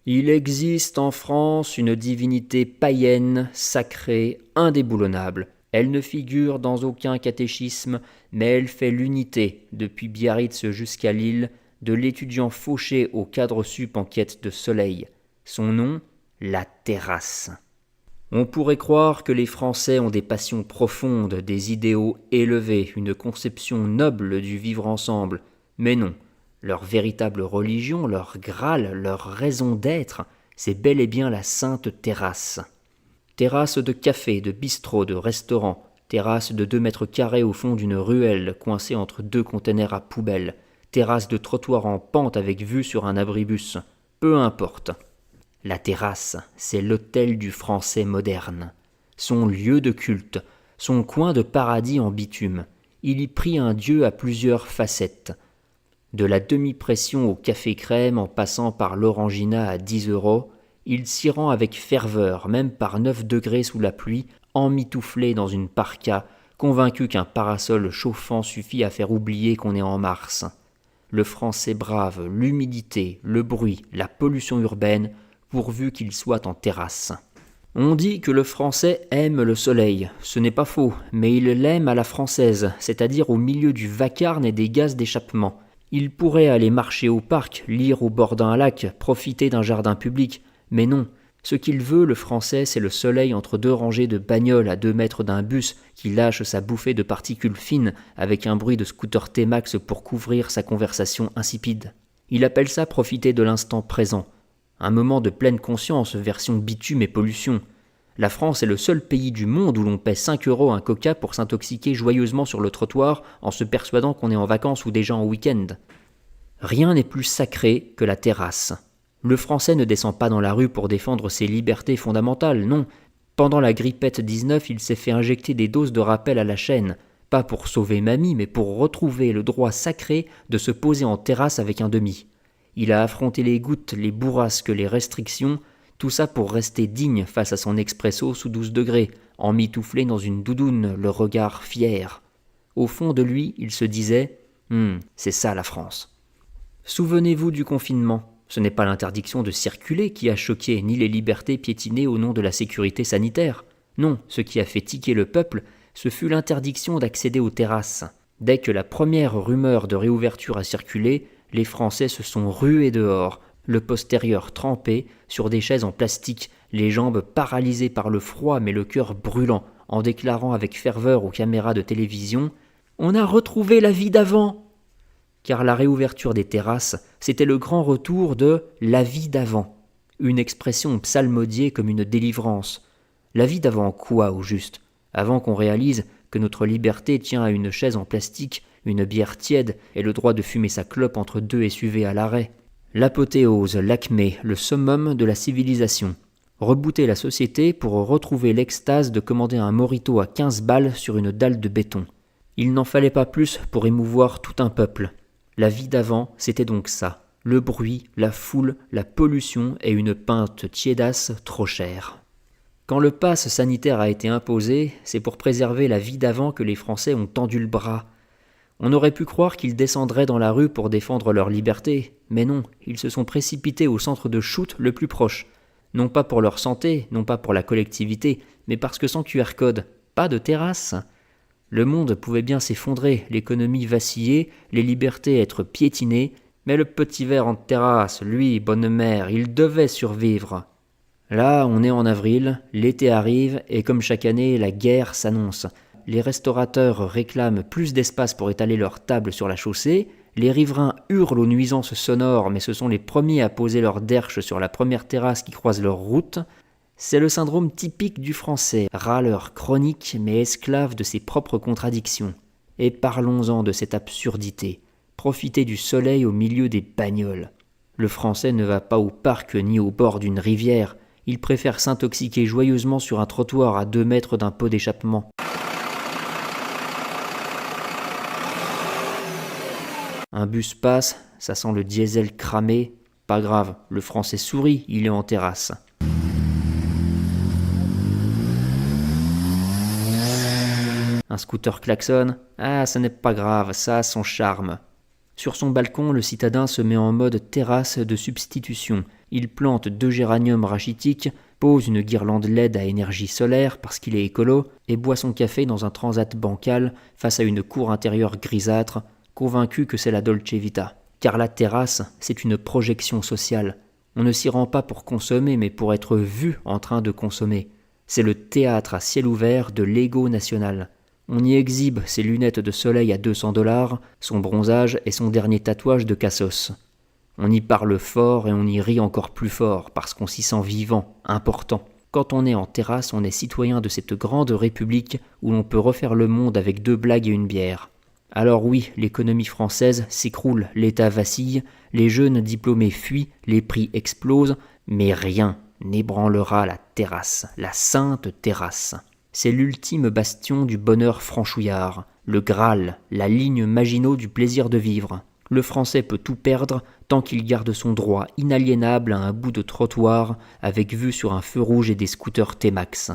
Il existe en France une divinité païenne, sacrée, indéboulonnable. Elle ne figure dans aucun catéchisme, mais elle fait l'unité, depuis Biarritz jusqu'à Lille, de l'étudiant fauché au cadre sup en quête de soleil. Son nom, la terrasse. On pourrait croire que les Français ont des passions profondes, des idéaux élevés, une conception noble du vivre ensemble. Mais non, leur véritable religion, leur Graal, leur raison d'être, c'est bel et bien la sainte terrasse. Terrasse de café, de bistrot, de restaurant, terrasse de 2 mètres carrés au fond d'une ruelle coincée entre 2 containers à poubelle, terrasse de trottoir en pente avec vue sur un abribus, peu importe. La terrasse, c'est l'hôtel du Français moderne, son lieu de culte, son coin de paradis en bitume. Il y prie un dieu à plusieurs facettes. De la demi-pression au café crème en passant par l'orangina à 10 €, il s'y rend avec ferveur, même par 9 degrés sous la pluie, emmitouflé dans une parka, convaincu qu'un parasol chauffant suffit à faire oublier qu'on est en mars. Le Français brave l'humidité, le bruit, la pollution urbaine, pourvu qu'il soit en terrasse. On dit que le Français aime le soleil. Ce n'est pas faux, mais il l'aime à la française, c'est-à-dire au milieu du vacarme et des gaz d'échappement. Il pourrait aller marcher au parc, lire au bord d'un lac, profiter d'un jardin public, mais non. Ce qu'il veut, le Français, c'est le soleil entre 2 rangées de bagnoles à 2 mètres d'un bus qui lâche sa bouffée de particules fines avec un bruit de scooter T-Max pour couvrir sa conversation insipide. Il appelle ça profiter de l'instant présent. Un moment de pleine conscience, version bitume et pollution. La France est le seul pays du monde où l'on paie 5 € un coca pour s'intoxiquer joyeusement sur le trottoir en se persuadant qu'on est en vacances ou déjà en week-end. Rien n'est plus sacré que la terrasse. Le Français ne descend pas dans la rue pour défendre ses libertés fondamentales, non. Pendant la grippette 19, il s'est fait injecter des doses de rappel à la chaîne, pas pour sauver mamie, mais pour retrouver le droit sacré de se poser en terrasse avec un demi. Il a affronté les gouttes, les bourrasques, les restrictions, tout ça pour rester digne face à son expresso sous 12 degrés, emmitouflé dans une doudoune, le regard fier. Au fond de lui, il se disait « c'est ça la France ». Souvenez-vous du confinement. Ce n'est pas l'interdiction de circuler qui a choqué, ni les libertés piétinées au nom de la sécurité sanitaire. Non, ce qui a fait tiquer le peuple, ce fut l'interdiction d'accéder aux terrasses. Dès que la première rumeur de réouverture a circulé, les Français se sont rués dehors, le postérieur trempé, sur des chaises en plastique, les jambes paralysées par le froid mais le cœur brûlant, en déclarant avec ferveur aux caméras de télévision « On a retrouvé la vie d'avant !» Car la réouverture des terrasses, c'était le grand retour de « la vie d'avant », une expression psalmodiée comme une délivrance. La vie d'avant quoi, au juste ? Avant qu'on réalise que notre liberté tient à une chaise en plastique, une bière tiède et le droit de fumer sa clope entre 2 SUV à l'arrêt. L'apothéose, l'acmé, le summum de la civilisation. Rebooter la société pour retrouver l'extase de commander un mojito à 15 balles sur une dalle de béton. Il n'en fallait pas plus pour émouvoir tout un peuple. La vie d'avant, c'était donc ça. Le bruit, la foule, la pollution et une pinte tiédasse trop chère. Quand le pass sanitaire a été imposé, c'est pour préserver la vie d'avant que les Français ont tendu le bras. On aurait pu croire qu'ils descendraient dans la rue pour défendre leur liberté, mais non, ils se sont précipités au centre de shoot le plus proche. Non pas pour leur santé, non pas pour la collectivité, mais parce que sans QR code, pas de terrasse. Le monde pouvait bien s'effondrer, l'économie vaciller, les libertés être piétinées, mais le petit ver en terrasse, lui, bonne mère, il devait survivre. Là, on est en avril, l'été arrive, et comme chaque année, la guerre s'annonce. Les restaurateurs réclament plus d'espace pour étaler leurs tables sur la chaussée, les riverains hurlent aux nuisances sonores mais ce sont les premiers à poser leurs derches sur la première terrasse qui croise leur route. C'est le syndrome typique du Français, râleur chronique mais esclave de ses propres contradictions. Et parlons-en de cette absurdité. Profiter du soleil au milieu des bagnoles. Le Français ne va pas au parc ni au bord d'une rivière, il préfère s'intoxiquer joyeusement sur un trottoir à 2 mètres d'un pot d'échappement. Un bus passe, ça sent le diesel cramé. Pas grave, le Français sourit, il est en terrasse. Un scooter klaxonne. Ah, ce n'est pas grave, ça a son charme. Sur son balcon, le citadin se met en mode terrasse de substitution. Il plante 2 géraniums rachitiques, pose une guirlande LED à énergie solaire parce qu'il est écolo, et boit son café dans un transat bancal face à une cour intérieure grisâtre, convaincu que c'est la Dolce Vita. Car la terrasse, c'est une projection sociale. On ne s'y rend pas pour consommer, mais pour être vu en train de consommer. C'est le théâtre à ciel ouvert de l'ego national. On y exhibe ses lunettes de soleil à 200$, son bronzage et son dernier tatouage de Cassos. On y parle fort et on y rit encore plus fort parce qu'on s'y sent vivant, important. Quand on est en terrasse, on est citoyen de cette grande république où l'on peut refaire le monde avec 2 blagues et une bière. Alors oui, l'économie française s'écroule, l'État vacille, les jeunes diplômés fuient, les prix explosent, mais rien n'ébranlera la terrasse, la sainte terrasse. C'est l'ultime bastion du bonheur franchouillard, le Graal, la ligne Maginot du plaisir de vivre. Le Français peut tout perdre tant qu'il garde son droit inaliénable à un bout de trottoir avec vue sur un feu rouge et des scooters T-Max.